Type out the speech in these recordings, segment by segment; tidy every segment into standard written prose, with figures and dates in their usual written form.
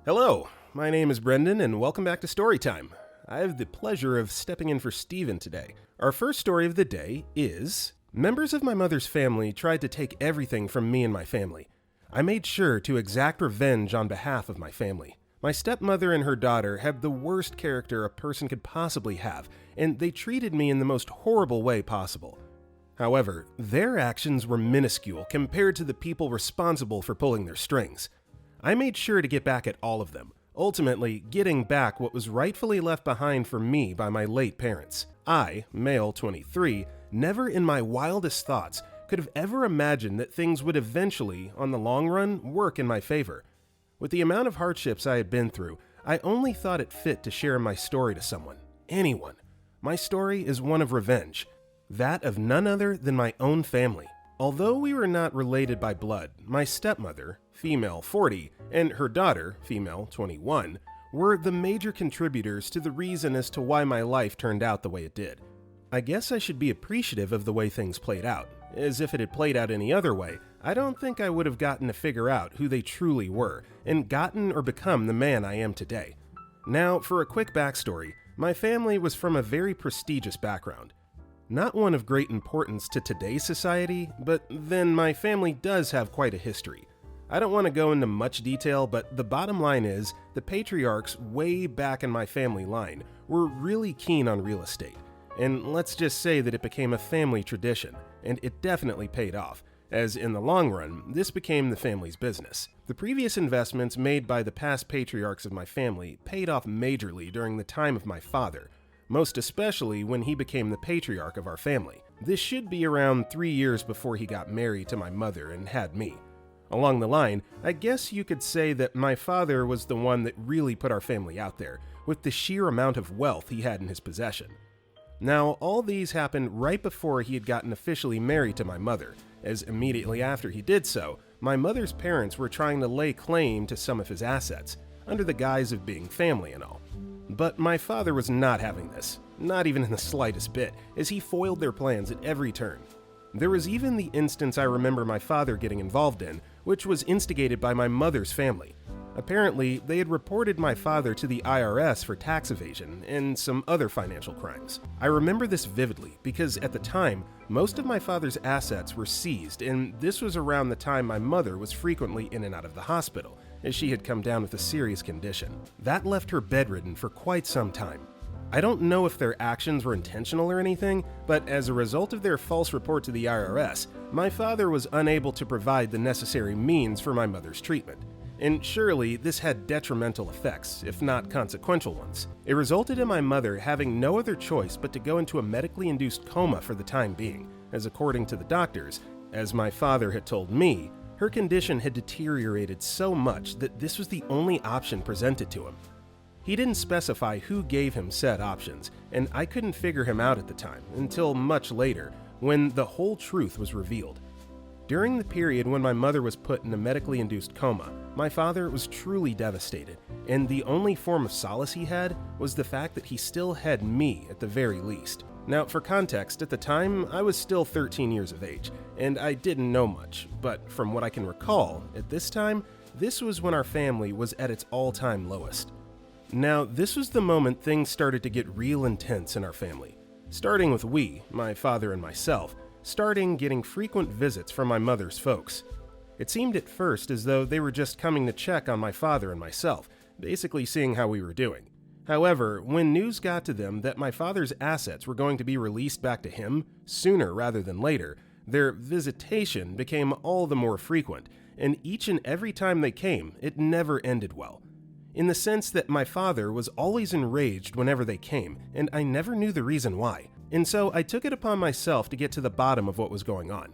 Hello, my name is Brendan and welcome back to Storytime. I have the pleasure of stepping in for Steven today. Our first story of the day is, members of my mother's family tried to take everything from me and my family. I made sure to exact revenge on behalf of my family. My stepmother and her daughter have the worst character a person could possibly have, and they treated me in the most horrible way possible. However, their actions were minuscule compared to the people responsible for pulling their strings. I made sure to get back at all of them, ultimately getting back what was rightfully left behind for me by my late parents. I, male 23, never in my wildest thoughts could have ever imagined that things would eventually, on the long run, work in my favor. With the amount of hardships I had been through, I only thought it fit to share my story to someone, anyone. My story is one of revenge, that of none other than my own family. Although we were not related by blood, my stepmother, female 40, and her daughter, female 21, were the major contributors to the reason as to why my life turned out the way it did. I guess I should be appreciative of the way things played out, as if it had played out any other way, I don't think I would have gotten to figure out who they truly were, and gotten or become the man I am today. Now, for a quick backstory, my family was from a very prestigious background. Not one of great importance to today's society, but then my family does have quite a history. I don't want to go into much detail, but the bottom line is, the patriarchs way back in my family line were really keen on real estate. And let's just say that it became a family tradition, and it definitely paid off, as in the long run, this became the family's business. The previous investments made by the past patriarchs of my family paid off majorly during the time of my father, most especially when he became the patriarch of our family. This should be around 3 years before he got married to my mother and had me. Along the line, I guess you could say that my father was the one that really put our family out there, with the sheer amount of wealth he had in his possession. Now, all these happened right before he had gotten officially married to my mother, as immediately after he did so, my mother's parents were trying to lay claim to some of his assets, under the guise of being family and all. But my father was not having this, not even in the slightest bit, as he foiled their plans at every turn. There was even the instance I remember my father getting involved in, which was instigated by my mother's family. Apparently, they had reported my father to the IRS for tax evasion and some other financial crimes. I remember this vividly because at the time, most of my father's assets were seized, and this was around the time my mother was frequently in and out of the hospital, as she had come down with a serious condition. That left her bedridden for quite some time. I don't know if their actions were intentional or anything, but as a result of their false report to the IRS, my father was unable to provide the necessary means for my mother's treatment. And surely this had detrimental effects, if not consequential ones. It resulted in my mother having no other choice but to go into a medically induced coma for the time being, as according to the doctors, as my father had told me, her condition had deteriorated so much that this was the only option presented to him. He didn't specify who gave him said options, and I couldn't figure him out at the time, until much later, when the whole truth was revealed. During the period when my mother was put in a medically induced coma, my father was truly devastated, and the only form of solace he had was the fact that he still had me at the very least. Now, for context, at the time, I was still 13 years of age, and I didn't know much, but from what I can recall, at this time, this was when our family was at its all-time lowest. Now, this was the moment things started to get real intense in our family, starting with my father and myself, starting getting frequent visits from my mother's folks. It seemed at first as though they were just coming to check on my father and myself, basically seeing how we were doing. However, when news got to them that my father's assets were going to be released back to him sooner rather than later, their visitation became all the more frequent, and each and every time they came, it never ended well. In the sense that my father was always enraged whenever they came, and I never knew the reason why. And so I took it upon myself to get to the bottom of what was going on.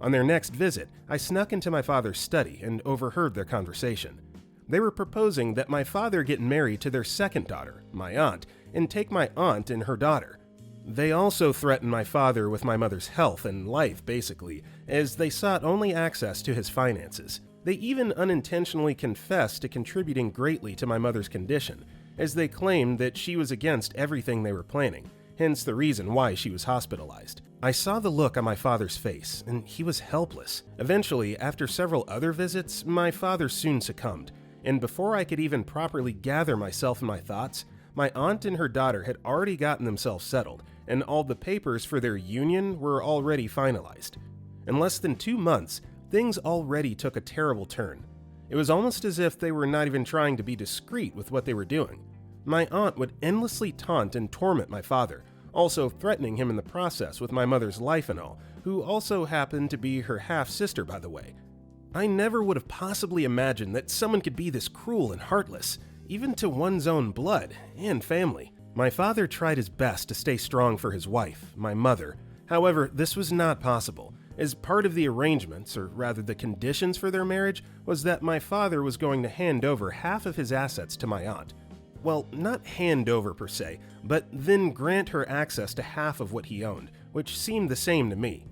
On their next visit, I snuck into my father's study and overheard their conversation. They were proposing that my father get married to their second daughter, my aunt, and take my aunt and her daughter. They also threatened my father with my mother's health and life, basically, as they sought only access to his finances. They even unintentionally confessed to contributing greatly to my mother's condition, as they claimed that she was against everything they were planning, hence the reason why she was hospitalized. I saw the look on my father's face, and he was helpless. Eventually, after several other visits, my father soon succumbed, and before I could even properly gather myself and my thoughts, my aunt and her daughter had already gotten themselves settled, and all the papers for their union were already finalized. In less than 2 months, things already took a terrible turn. It was almost as if they were not even trying to be discreet with what they were doing. My aunt would endlessly taunt and torment my father, also threatening him in the process with my mother's life and all, who also happened to be her half-sister, by the way. I never would have possibly imagined that someone could be this cruel and heartless, even to one's own blood and family. My father tried his best to stay strong for his wife, my mother. However, this was not possible, as part of the arrangements, or rather the conditions for their marriage, was that my father was going to hand over half of his assets to my aunt. Well, not hand over per se, but then grant her access to half of what he owned, which seemed the same to me.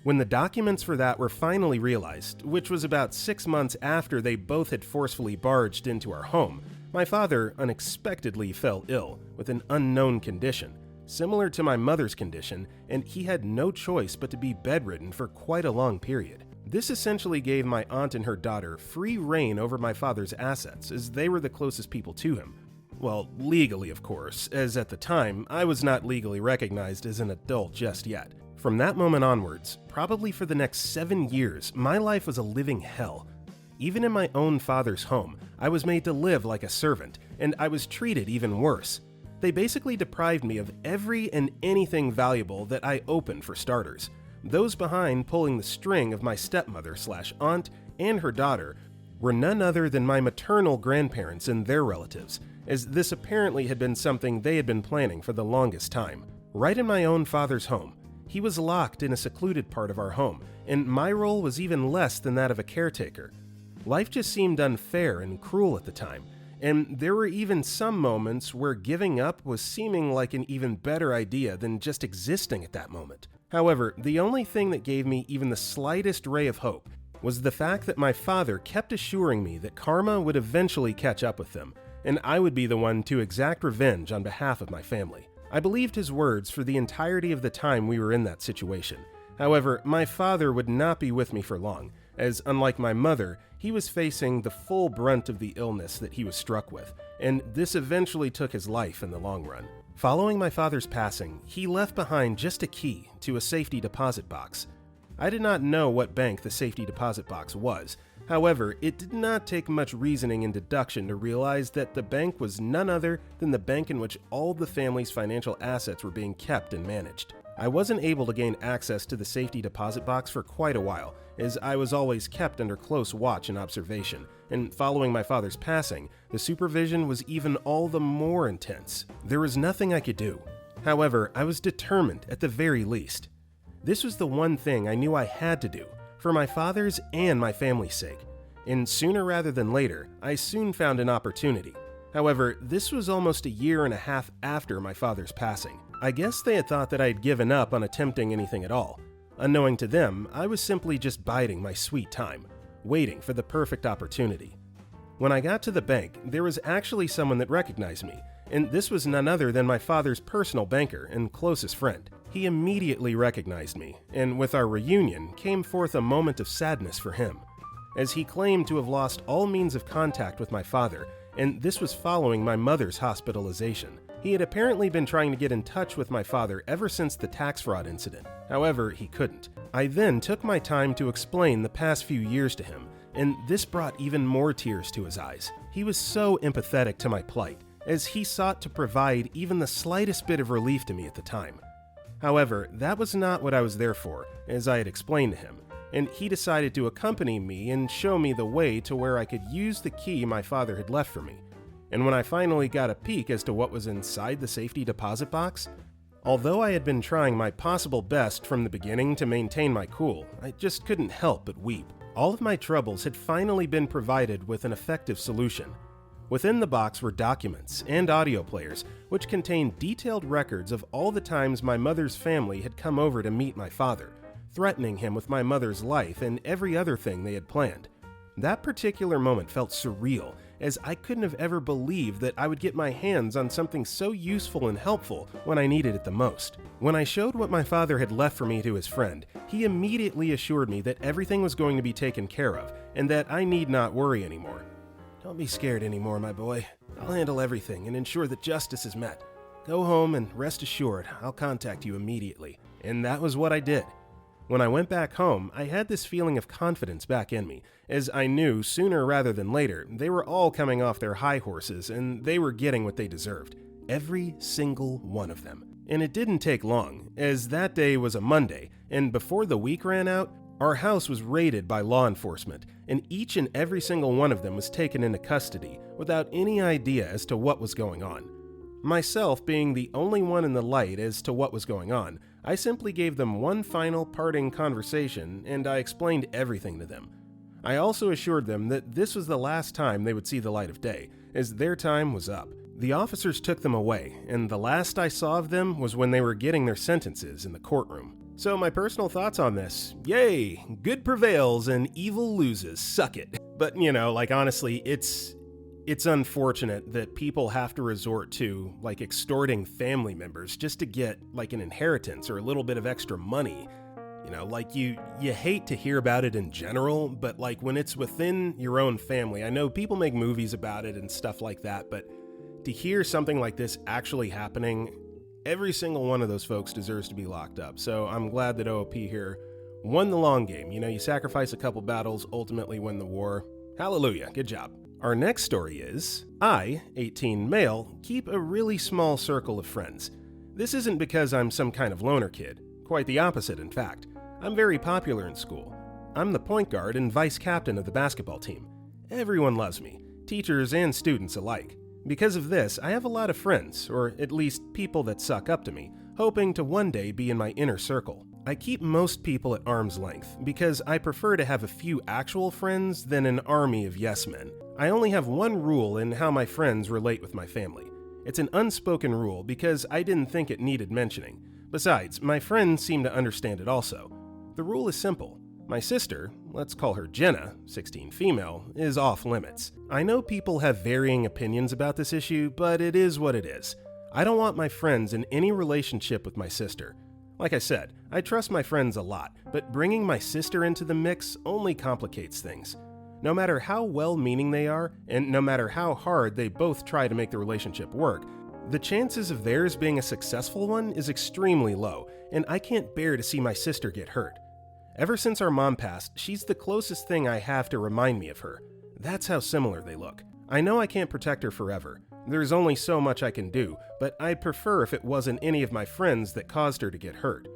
When the documents for that were finally realized, which was about 6 months after they both had forcefully barged into our home, my father unexpectedly fell ill with an unknown condition, similar to my mother's condition, and he had no choice but to be bedridden for quite a long period. This essentially gave my aunt and her daughter free reign over my father's assets, as they were the closest people to him. Well, legally, of course, as at the time, I was not legally recognized as an adult just yet. From that moment onwards, probably for the next 7 years, my life was a living hell. Even in my own father's home, I was made to live like a servant, and I was treated even worse. They basically deprived me of every and anything valuable that I opened for starters. Those behind pulling the string of my stepmother/aunt and her daughter were none other than my maternal grandparents and their relatives, as this apparently had been something they had been planning for the longest time. Right in my own father's home, he was locked in a secluded part of our home, and my role was even less than that of a caretaker. Life just seemed unfair and cruel at the time, and there were even some moments where giving up was seeming like an even better idea than just existing at that moment. However, the only thing that gave me even the slightest ray of hope was the fact that my father kept assuring me that karma would eventually catch up with them, and I would be the one to exact revenge on behalf of my family. I believed his words for the entirety of the time we were in that situation. However, my father would not be with me for long, as unlike my mother, he was facing the full brunt of the illness that he was struck with, and this eventually took his life in the long run. Following my father's passing, he left behind just a key to a safety deposit box. I did not know what bank the safety deposit box was. However, it did not take much reasoning and deduction to realize that the bank was none other than the bank in which all the family's financial assets were being kept and managed. I wasn't able to gain access to the safety deposit box for quite a while, as I was always kept under close watch and observation, and following my father's passing, the supervision was even all the more intense. There was nothing I could do. However, I was determined at the very least. This was the one thing I knew I had to do, for my father's and my family's sake, and sooner rather than later, I soon found an opportunity. However, this was almost a year and a half after my father's passing. I guess they had thought that I had given up on attempting anything at all. Unknowing to them, I was simply just biding my sweet time, waiting for the perfect opportunity. When I got to the bank, there was actually someone that recognized me, and this was none other than my father's personal banker and closest friend. He immediately recognized me, and with our reunion came forth a moment of sadness for him, as he claimed to have lost all means of contact with my father, and this was following my mother's hospitalization. He had apparently been trying to get in touch with my father ever since the tax fraud incident. However, he couldn't. I then took my time to explain the past few years to him, and this brought even more tears to his eyes. He was so empathetic to my plight, as he sought to provide even the slightest bit of relief to me at the time. However, that was not what I was there for, as I had explained to him, and he decided to accompany me and show me the way to where I could use the key my father had left for me. And when I finally got a peek as to what was inside the safety deposit box, although I had been trying my possible best from the beginning to maintain my cool, I just couldn't help but weep. All of my troubles had finally been provided with an effective solution. Within the box were documents and audio players, which contained detailed records of all the times my mother's family had come over to meet my father, threatening him with my mother's life and every other thing they had planned. That particular moment felt surreal, as I couldn't have ever believed that I would get my hands on something so useful and helpful when I needed it the most. When I showed what my father had left for me to his friend, he immediately assured me that everything was going to be taken care of and that I need not worry anymore. Don't be scared anymore, my boy. I'll handle everything and ensure that justice is met. Go home and rest assured I'll contact you immediately. And that was what I did. When I went back home, I had this feeling of confidence back in me, as I knew sooner rather than later they were all coming off their high horses and they were getting what they deserved. Every single one of them. And it didn't take long, as that day was a Monday, and before the week ran out, our house was raided by law enforcement, and each and every single one of them was taken into custody without any idea as to what was going on. Myself being the only one in the light as to what was going on, I simply gave them one final parting conversation and I explained everything to them. I also assured them that this was the last time they would see the light of day, as their time was up. The officers took them away, and the last I saw of them was when they were getting their sentences in the courtroom. So my personal thoughts on this: yay, good prevails and evil loses, suck it. But honestly, it's unfortunate that people have to resort to extorting family members just to get an inheritance or a little bit of extra money. You hate to hear about it in general, but when it's within your own family, I know people make movies about it and stuff like that, but to hear something like this actually happening, every single one of those folks deserves to be locked up. So I'm glad that OOP here won the long game. You sacrifice a couple battles, ultimately win the war. Hallelujah, good job. Our next story is, I, 18 male, keep a really small circle of friends. This isn't because I'm some kind of loner kid. Quite the opposite, in fact. I'm very popular in school. I'm the point guard and vice captain of the basketball team. Everyone loves me, teachers and students alike. Because of this, I have a lot of friends, or at least people that suck up to me, hoping to one day be in my inner circle. I keep most people at arm's length because I prefer to have a few actual friends than an army of yes men. I only have one rule in how my friends relate with my family. It's an unspoken rule because I didn't think it needed mentioning. Besides, my friends seem to understand it also. The rule is simple. My sister, let's call her Jenna, 16 female, is off limits. I know people have varying opinions about this issue, but it is what it is. I don't want my friends in any relationship with my sister. Like I said, I trust my friends a lot, but bringing my sister into the mix only complicates things. No matter how well-meaning they are, and no matter how hard they both try to make the relationship work, the chances of theirs being a successful one is extremely low, and I can't bear to see my sister get hurt. Ever since our mom passed, she's the closest thing I have to remind me of her. That's how similar they look. I know I can't protect her forever. There's only so much I can do, but I'd prefer if it wasn't any of my friends that caused her to get hurt.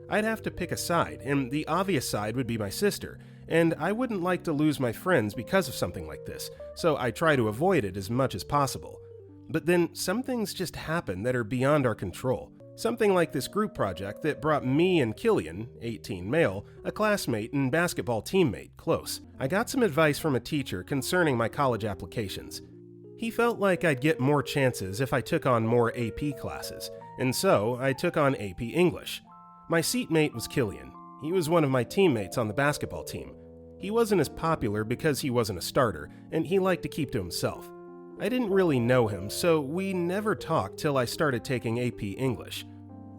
I'd have to pick a side, and the obvious side would be my sister, and I wouldn't like to lose my friends because of something like this, so I try to avoid it as much as possible. But then some things just happen that are beyond our control. Something like this group project that brought me and Killian, 18 male, a classmate and basketball teammate, close. I got some advice from a teacher concerning my college applications. He felt like I'd get more chances if I took on more AP classes, and so I took on AP English. My seatmate was Killian. He was one of my teammates on the basketball team. He wasn't as popular because he wasn't a starter, and he liked to keep to himself. I didn't really know him, so we never talked till I started taking AP English.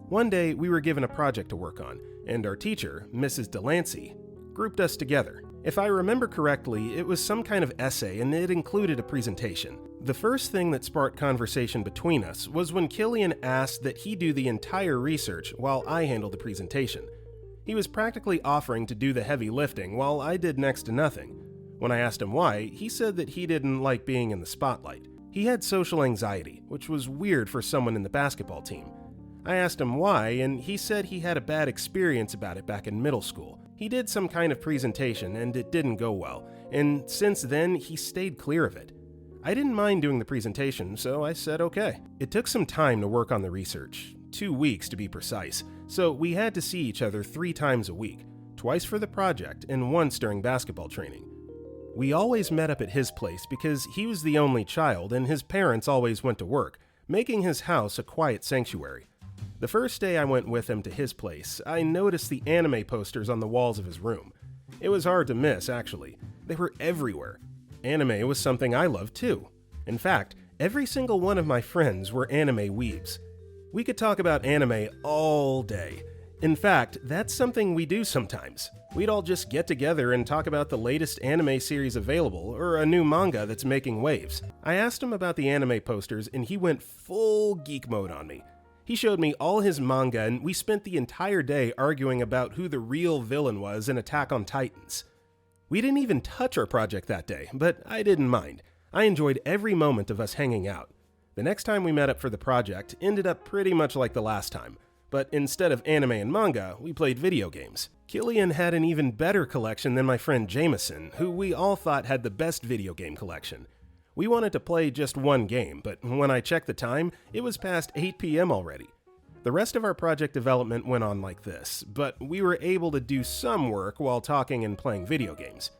One day, we were given a project to work on, and our teacher, Mrs. Delancey, grouped us together. If I remember correctly, it was some kind of essay and it included a presentation. The first thing that sparked conversation between us was when Killian asked that he do the entire research while I handled the presentation. He was practically offering to do the heavy lifting while I did next to nothing. When I asked him why, he said that he didn't like being in the spotlight. He had social anxiety, which was weird for someone in the basketball team. I asked him why, and he said he had a bad experience about it back in middle school. He did some kind of presentation and it didn't go well, and since then he stayed clear of it. I didn't mind doing the presentation, so I said okay. It took some time to work on the research, 2 weeks to be precise, so we had to see each other 3 times a week, twice for the project and once during basketball training. We always met up at his place because he was the only child and his parents always went to work, making his house a quiet sanctuary. The first day I went with him to his place, I noticed the anime posters on the walls of his room. It was hard to miss, actually. They were everywhere. Anime was something I loved too. In fact, every single one of my friends were anime weebs. We could talk about anime all day. In fact, that's something we do sometimes. We'd all just get together and talk about the latest anime series available, or a new manga that's making waves. I asked him about the anime posters, and he went full geek mode on me. He showed me all his manga, and we spent the entire day arguing about who the real villain was in Attack on Titans. We didn't even touch our project that day, but I didn't mind. I enjoyed every moment of us hanging out. The next time we met up for the project ended up pretty much like the last time. But instead of anime and manga, we played video games. Killian had an even better collection than my friend Jameson, who we all thought had the best video game collection. We wanted to play just one game, but when I checked the time, it was past 8 p.m. already. The rest of our project development went on like this, but we were able to do some work while talking and playing video games.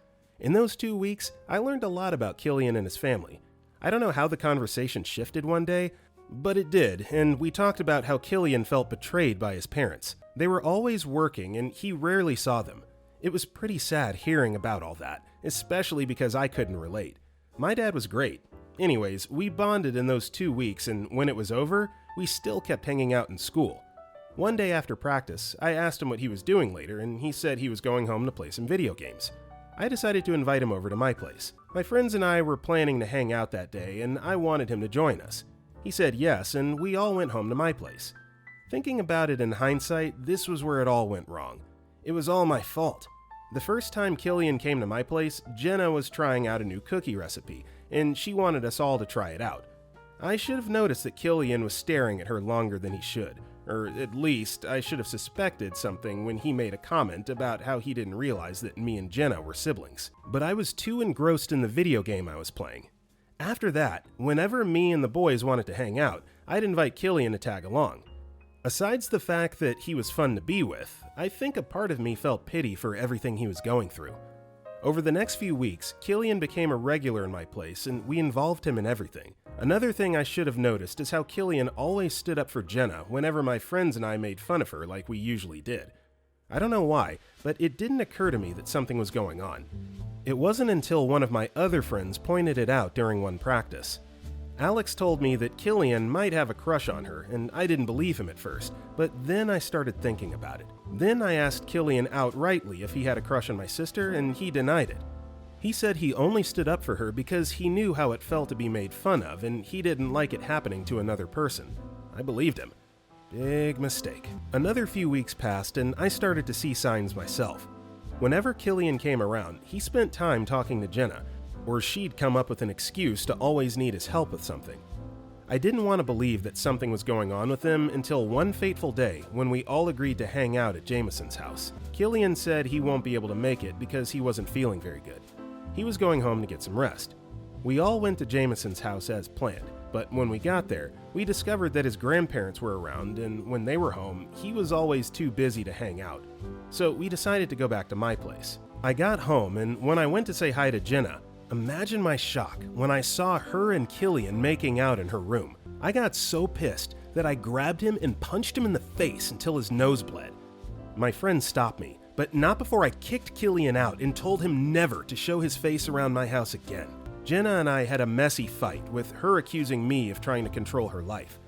In those 2 weeks, I learned a lot about Killian and his family. I don't know how the conversation shifted one day, but it did, and we talked about how Killian felt betrayed by his parents. They were always working, and he rarely saw them. It was pretty sad hearing about all that, especially because I couldn't relate. My dad was great. Anyways, we bonded in those 2 weeks, and when it was over, we still kept hanging out in school. One day after practice, I asked him what he was doing later, and he said he was going home to play some video games. I decided to invite him over to my place. My friends and I were planning to hang out that day, and I wanted him to join us. He said yes, and we all went home to my place. Thinking about it in hindsight, this was where it all went wrong. It was all my fault. The first time Killian came to my place, Jenna was trying out a new cookie recipe, and she wanted us all to try it out. I should have noticed that Killian was staring at her longer than he should, or at least I should have suspected something when he made a comment about how he didn't realize that me and Jenna were siblings. But I was too engrossed in the video game I was playing. After that, whenever me and the boys wanted to hang out, I'd invite Killian to tag along. Asides the fact that he was fun to be with, I think a part of me felt pity for everything he was going through. Over the next few weeks, Killian became a regular in my place, and we involved him in everything. Another thing I should have noticed is how Killian always stood up for Jenna whenever my friends and I made fun of her like we usually did. I don't know why, but it didn't occur to me that something was going on. It wasn't until one of my other friends pointed it out during one practice. Alex told me that Killian might have a crush on her, and I didn't believe him at first, but then I started thinking about it. Then I asked Killian outrightly if he had a crush on my sister, and he denied it. He said he only stood up for her because he knew how it felt to be made fun of, and he didn't like it happening to another person. I believed him. Big mistake. Another few weeks passed, and I started to see signs myself. Whenever Killian came around, he spent time talking to Jenna, or she'd come up with an excuse to always need his help with something. I didn't want to believe that something was going on with him until one fateful day when we all agreed to hang out at Jameson's house. Killian said he won't be able to make it because he wasn't feeling very good. He was going home to get some rest. We all went to Jameson's house as planned, but when we got there, we discovered that his grandparents were around, and when they were home, he was always too busy to hang out. So we decided to go back to my place. I got home, and when I went to say hi to Jenna, imagine my shock when I saw her and Killian making out in her room. I got so pissed that I grabbed him and punched him in the face until his nose bled. My friend stopped me, but not before I kicked Killian out and told him never to show his face around my house again. Jenna and I had a messy fight, with her accusing me of trying to control her life.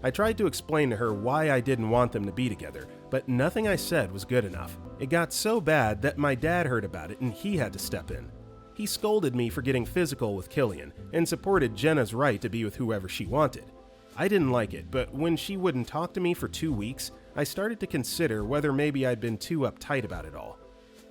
I tried to explain to her why I didn't want them to be together, but nothing I said was good enough. It got so bad that my dad heard about it and he had to step in. He scolded me for getting physical with Killian and supported Jenna's right to be with whoever she wanted. I didn't like it, but when she wouldn't talk to me for 2 weeks, I started to consider whether maybe I'd been too uptight about it all.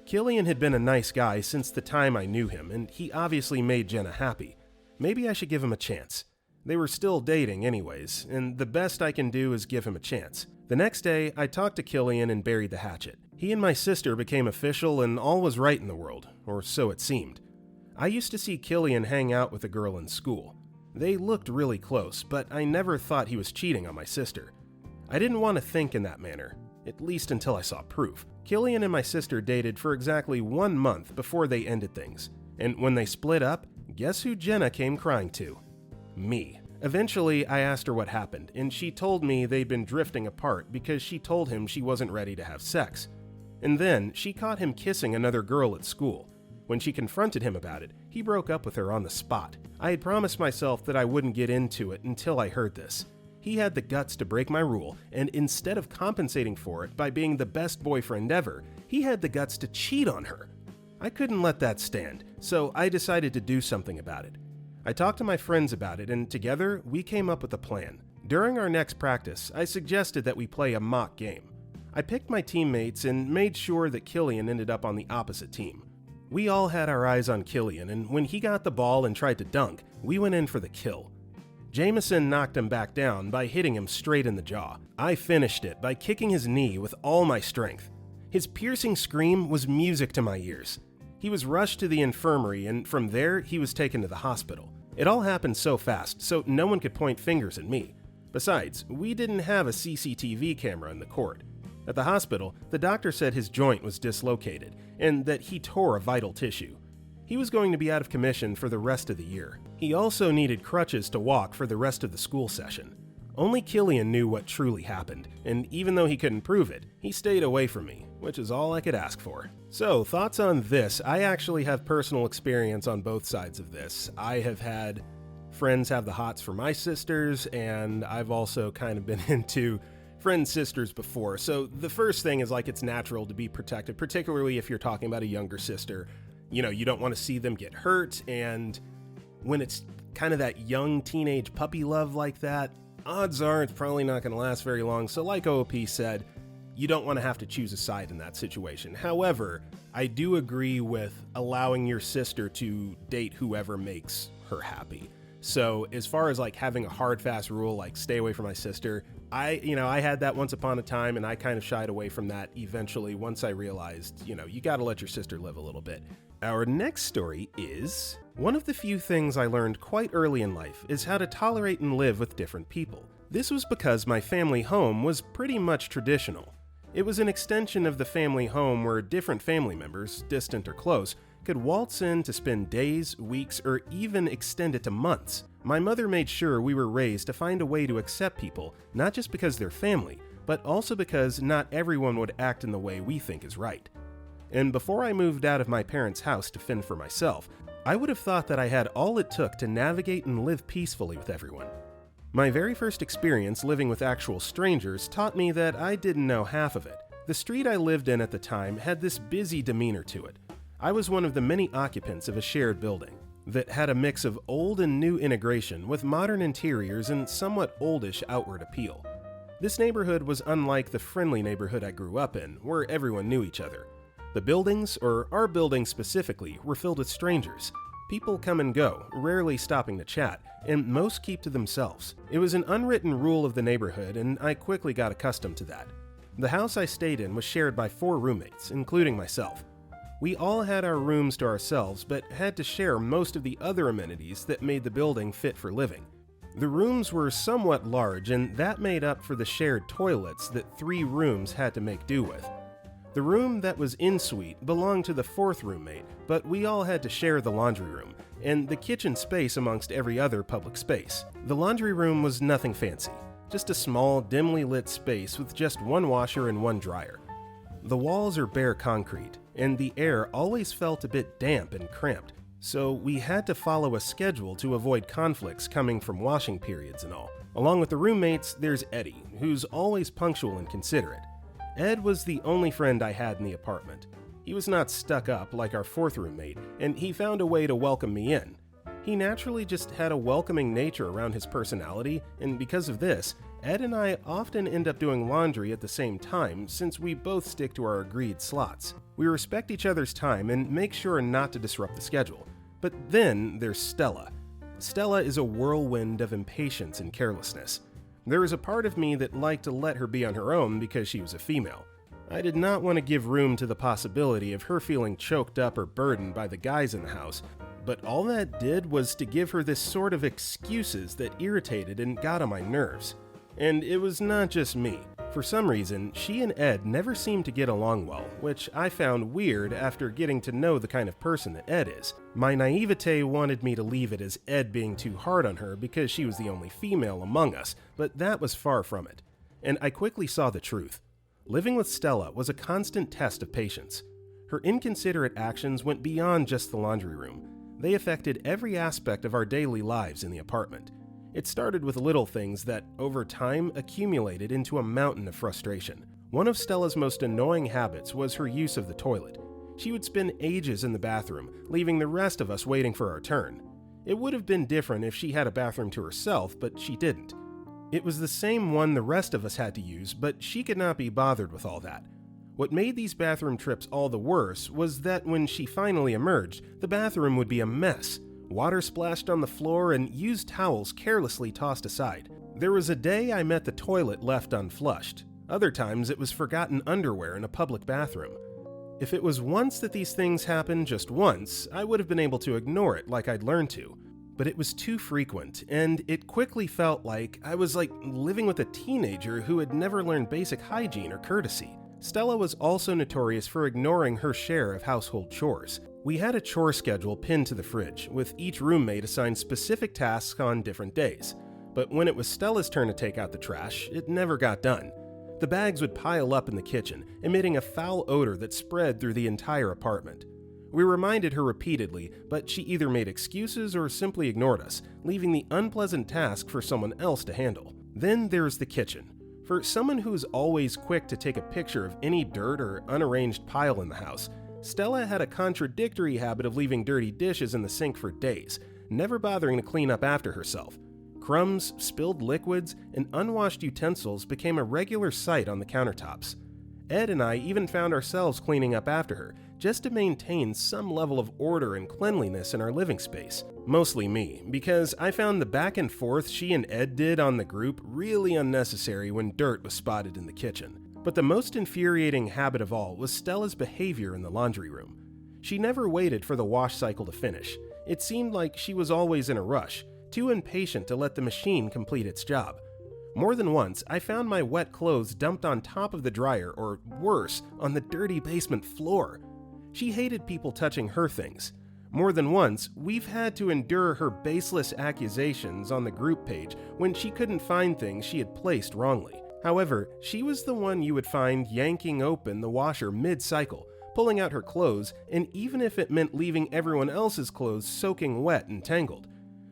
Killian had been a nice guy since the time I knew him, and he obviously made Jenna happy. Maybe I should give him a chance. They were still dating anyways, and the best I can do is give him a chance. The next day, I talked to Killian and buried the hatchet. He and my sister became official and all was right in the world, or so it seemed. I used to see Killian hang out with a girl in school. They looked really close, but I never thought he was cheating on my sister. I didn't want to think in that manner, at least until I saw proof. Killian and my sister dated for exactly 1 month before they ended things, and when they split up, guess who Jenna came crying to? Me. Eventually, I asked her what happened, and she told me they'd been drifting apart because she told him she wasn't ready to have sex. And then, she caught him kissing another girl at school. When she confronted him about it, he broke up with her on the spot. I had promised myself that I wouldn't get into it until I heard this. he had the guts to break my rule, and instead of compensating for it by being the best boyfriend ever, he had the guts to cheat on her. I couldn't let that stand, so I decided to do something about it. I talked to my friends about it, and together, we came up with a plan. During our next practice, I suggested that we play a mock game. I picked my teammates and made sure that Killian ended up on the opposite team. We all had our eyes on Killian, and when he got the ball and tried to dunk, we went in for the kill. Jameson knocked him back down by hitting him straight in the jaw. I finished it by kicking his knee with all my strength. His piercing scream was music to my ears. He was rushed to the infirmary, and from there, he was taken to the hospital. It all happened so fast, so no one could point fingers at me. Besides, we didn't have a CCTV camera in the court. At the hospital, the doctor said his joint was dislocated, and that he tore a vital tissue. He was going to be out of commission for the rest of the year. He also needed crutches to walk for the rest of the school session. Only Killian knew what truly happened, and even though he couldn't prove it, he stayed away from me, which is all I could ask for. So, thoughts on this? I actually have personal experience on both sides of this. I have had friends have the hots for my sisters, and I've also kind of been into friends' sisters before. So the first thing is it's natural to be protective, particularly if you're talking about a younger sister. You know, you don't want to see them get hurt, and when it's kind of that young teenage puppy love like that, odds are it's probably not going to last very long. So like OOP said, you don't want to have to choose a side in that situation. However, I do agree with allowing your sister to date whoever makes her happy. So as far as having a hard, fast rule, stay away from my sister, I had that once upon a time, and I kind of shied away from that eventually once I realized, you got to let your sister live a little bit. Our next story is, one of the few things I learned quite early in life is how to tolerate and live with different people. This was because my family home was pretty much traditional. It was an extension of the family home where different family members, distant or close, could waltz in to spend days, weeks, or even extend it to months. My mother made sure we were raised to find a way to accept people, not just because they're family, but also because not everyone would act in the way we think is right. And before I moved out of my parents' house to fend for myself, I would have thought that I had all it took to navigate and live peacefully with everyone. My very first experience living with actual strangers taught me that I didn't know half of it. The street I lived in at the time had this busy demeanor to it. I was one of the many occupants of a shared building that had a mix of old and new integration with modern interiors and somewhat oldish outward appeal. This neighborhood was unlike the friendly neighborhood I grew up in, where everyone knew each other. The buildings, or our building specifically, were filled with strangers. People come and go, rarely stopping to chat, and most keep to themselves. It was an unwritten rule of the neighborhood, and I quickly got accustomed to that. The house I stayed in was shared by 4 roommates, including myself. We all had our rooms to ourselves, but had to share most of the other amenities that made the building fit for living. The rooms were somewhat large, and that made up for the shared toilets that 3 rooms had to make do with. The room that was en suite belonged to the 4th roommate, but we all had to share the laundry room, and the kitchen space amongst every other public space. The laundry room was nothing fancy, just a small, dimly lit space with just 1 washer and 1 dryer. The walls are bare concrete, and the air always felt a bit damp and cramped, so we had to follow a schedule to avoid conflicts coming from washing periods and all. Along with the roommates, there's Eddie, who's always punctual and considerate. Ed was the only friend I had in the apartment. He was not stuck up like our 4th roommate, and he found a way to welcome me in. He naturally just had a welcoming nature around his personality, and because of this, Ed and I often end up doing laundry at the same time since we both stick to our agreed slots. We respect each other's time and make sure not to disrupt the schedule. But then there's Stella. Stella is a whirlwind of impatience and carelessness. There was a part of me that liked to let her be on her own because she was a female. I did not want to give room to the possibility of her feeling choked up or burdened by the guys in the house, but all that did was to give her this sort of excuses that irritated and got on my nerves. And it was not just me. For some reason, she and Ed never seemed to get along well, which I found weird after getting to know the kind of person that Ed is. My naivete wanted me to leave it as Ed being too hard on her because she was the only female among us, but that was far from it. And I quickly saw the truth. Living with Stella was a constant test of patience. Her inconsiderate actions went beyond just the laundry room. They affected every aspect of our daily lives in the apartment. It started with little things that, over time, accumulated into a mountain of frustration. One of Stella's most annoying habits was her use of the toilet. She would spend ages in the bathroom, leaving the rest of us waiting for our turn. It would have been different if she had a bathroom to herself, but she didn't. It was the same one the rest of us had to use, but she could not be bothered with all that. What made these bathroom trips all the worse was that when she finally emerged, the bathroom would be a mess. Water splashed on the floor and used towels carelessly tossed aside. There was a day I met the toilet left unflushed. Other times it was forgotten underwear in a public bathroom. If it was once that these things happened just once, I would have been able to ignore it like I'd learned to. But it was too frequent, and it quickly felt like I was living with a teenager who had never learned basic hygiene or courtesy. Stella was also notorious for ignoring her share of household chores. We had a chore schedule pinned to the fridge, with each roommate assigned specific tasks on different days. But when it was Stella's turn to take out the trash, it never got done. The bags would pile up in the kitchen, emitting a foul odor that spread through the entire apartment. We reminded her repeatedly, but she either made excuses or simply ignored us, leaving the unpleasant task for someone else to handle. Then there's the kitchen. For someone who's always quick to take a picture of any dirt or unarranged pile in the house, Stella had a contradictory habit of leaving dirty dishes in the sink for days, never bothering to clean up after herself. Crumbs, spilled liquids, and unwashed utensils became a regular sight on the countertops. Ed and I even found ourselves cleaning up after her, just to maintain some level of order and cleanliness in our living space. Mostly me, because I found the back and forth she and Ed did on the group really unnecessary when dirt was spotted in the kitchen. But the most infuriating habit of all was Stella's behavior in the laundry room. She never waited for the wash cycle to finish. It seemed like she was always in a rush, too impatient to let the machine complete its job. More than once, I found my wet clothes dumped on top of the dryer, or worse, on the dirty basement floor. She hated people touching her things. More than once, we've had to endure her baseless accusations on the group page when she couldn't find things she had placed wrongly. However, she was the one you would find yanking open the washer mid-cycle, pulling out her clothes, and even if it meant leaving everyone else's clothes soaking wet and tangled.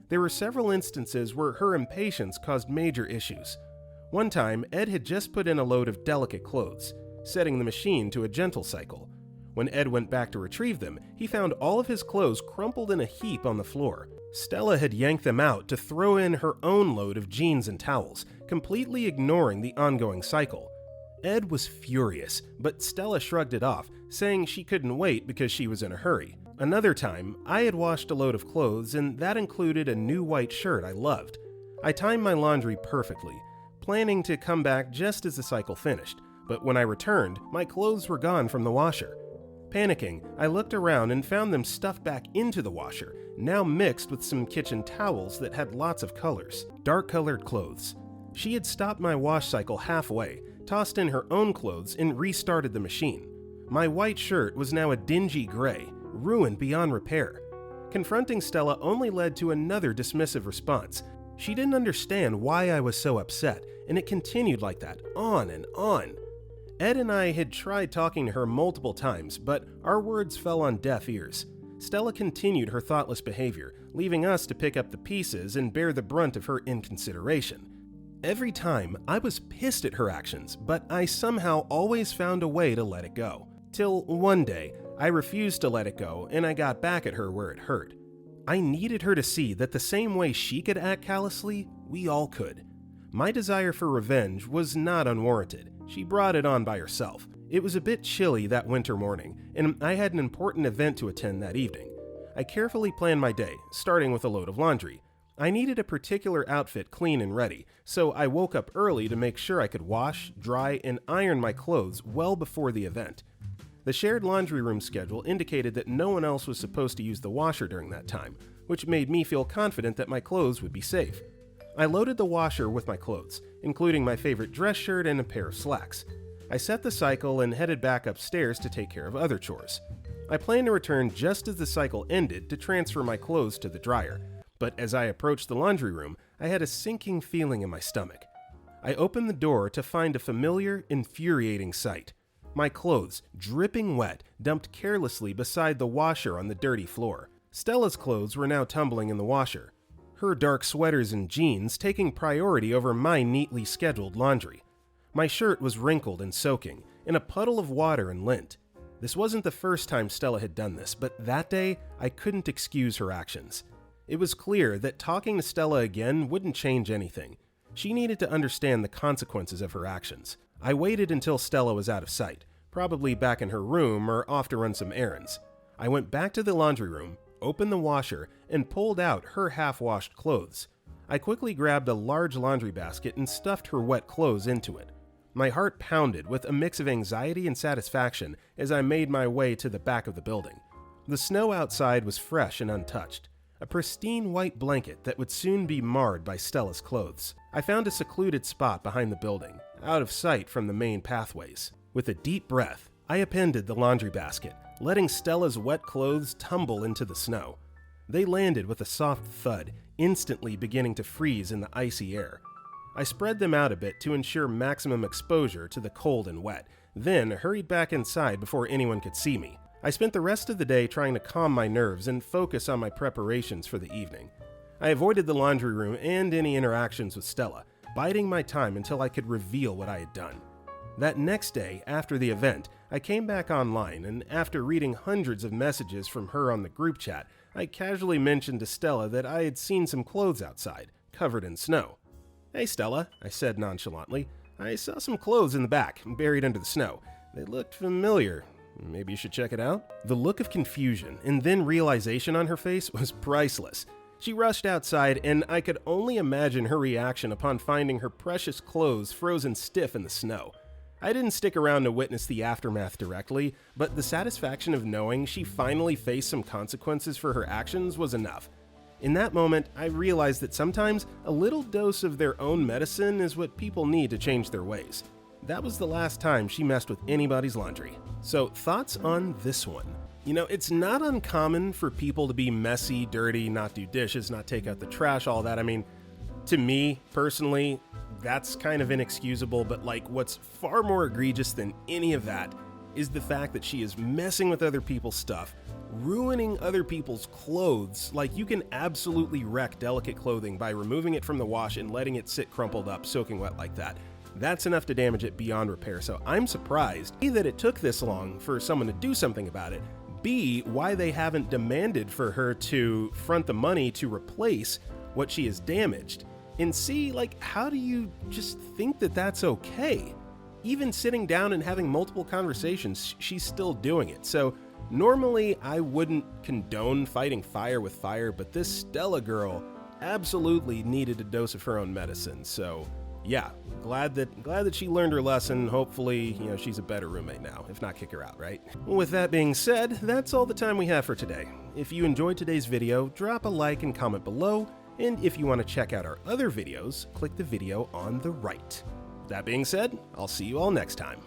There were several instances where her impatience caused major issues. One time, Ed had just put in a load of delicate clothes, setting the machine to a gentle cycle. When Ed went back to retrieve them, he found all of his clothes crumpled in a heap on the floor. Stella had yanked them out to throw in her own load of jeans and towels, completely ignoring the ongoing cycle. Ed was furious, but Stella shrugged it off, saying she couldn't wait because she was in a hurry. Another time, I had washed a load of clothes, and that included a new white shirt I loved. I timed my laundry perfectly, planning to come back just as the cycle finished, but when I returned, my clothes were gone from the washer. Panicking, I looked around and found them stuffed back into the washer, now mixed with some kitchen towels that had lots of colors, dark-colored clothes. She had stopped my wash cycle halfway, tossed in her own clothes, and restarted the machine. My white shirt was now a dingy gray, ruined beyond repair. Confronting Stella only led to another dismissive response. She didn't understand why I was so upset, and it continued like that, on and on. Ed and I had tried talking to her multiple times, but our words fell on deaf ears. Stella continued her thoughtless behavior, leaving us to pick up the pieces and bear the brunt of her inconsideration. Every time, I was pissed at her actions, but I somehow always found a way to let it go. Till one day, I refused to let it go, and I got back at her where it hurt. I needed her to see that the same way she could act callously, we all could. My desire for revenge was not unwarranted. She brought it on by herself. It was a bit chilly that winter morning, and I had an important event to attend that evening. I carefully planned my day, starting with a load of laundry. I needed a particular outfit clean and ready, so I woke up early to make sure I could wash, dry, and iron my clothes well before the event. The shared laundry room schedule indicated that no one else was supposed to use the washer during that time, which made me feel confident that my clothes would be safe. I loaded the washer with my clothes, including my favorite dress shirt and a pair of slacks. I set the cycle and headed back upstairs to take care of other chores. I planned to return just as the cycle ended to transfer my clothes to the dryer, but as I approached the laundry room, I had a sinking feeling in my stomach. I opened the door to find a familiar, infuriating sight. My clothes, dripping wet, dumped carelessly beside the washer on the dirty floor. Stella's clothes were now tumbling in the washer. her dark sweaters and jeans taking priority over my neatly scheduled laundry. My shirt was wrinkled and soaking, in a puddle of water and lint. This wasn't the first time Stella had done this, but that day I couldn't excuse her actions. It was clear that talking to Stella again wouldn't change anything. She needed to understand the consequences of her actions. I waited until Stella was out of sight, probably back in her room or off to run some errands. I went back to the laundry room, opened the washer, and pulled out her half-washed clothes. I quickly grabbed a large laundry basket and stuffed her wet clothes into it. My heart pounded with a mix of anxiety and satisfaction as I made my way to the back of the building. The snow outside was fresh and untouched, a pristine white blanket that would soon be marred by Stella's clothes. I found a secluded spot behind the building, out of sight from the main pathways. With a deep breath, I appended the laundry basket, letting Stella's wet clothes tumble into the snow. They landed with a soft thud, instantly beginning to freeze in the icy air. I spread them out a bit to ensure maximum exposure to the cold and wet, then hurried back inside before anyone could see me. I spent the rest of the day trying to calm my nerves and focus on my preparations for the evening. I avoided the laundry room and any interactions with Stella, biding my time until I could reveal what I had done. That next day, after the event, I came back online, and after reading hundreds of messages from her on the group chat, I casually mentioned to Stella that I had seen some clothes outside, covered in snow. "Hey Stella," I said nonchalantly, "I saw some clothes in the back, buried under the snow. They looked familiar. Maybe you should check it out?" The look of confusion and then realization on her face was priceless. She rushed outside, and I could only imagine her reaction upon finding her precious clothes frozen stiff in the snow. I didn't stick around to witness the aftermath directly, but the satisfaction of knowing she finally faced some consequences for her actions was enough. In that moment, I realized that sometimes a little dose of their own medicine is what people need to change their ways. That was the last time she messed with anybody's laundry. So, thoughts on this one? You know, it's not uncommon for people to be messy, dirty, not do dishes, not take out the trash, all that. I mean, to me, personally, that's kind of inexcusable, but like what's far more egregious than any of that is the fact that she is messing with other people's stuff, ruining other people's clothes. Like, you can absolutely wreck delicate clothing by removing it from the wash and letting it sit crumpled up, soaking wet like that. That's enough to damage it beyond repair, so I'm surprised, A, that it took this long for someone to do something about it, B, why they haven't demanded for her to front the money to replace what she has damaged, and C, like, how do you just think that that's okay? Even sitting down and having multiple conversations, she's still doing it. So normally I wouldn't condone fighting fire with fire, but this Stella girl absolutely needed a dose of her own medicine. So yeah, glad that she learned her lesson. Hopefully, she's a better roommate now, if not kick her out, right? With that being said, that's all the time we have for today. If you enjoyed today's video, drop a like and comment below, and if you want to check out our other videos, click the video on the right. That being said, I'll see you all next time.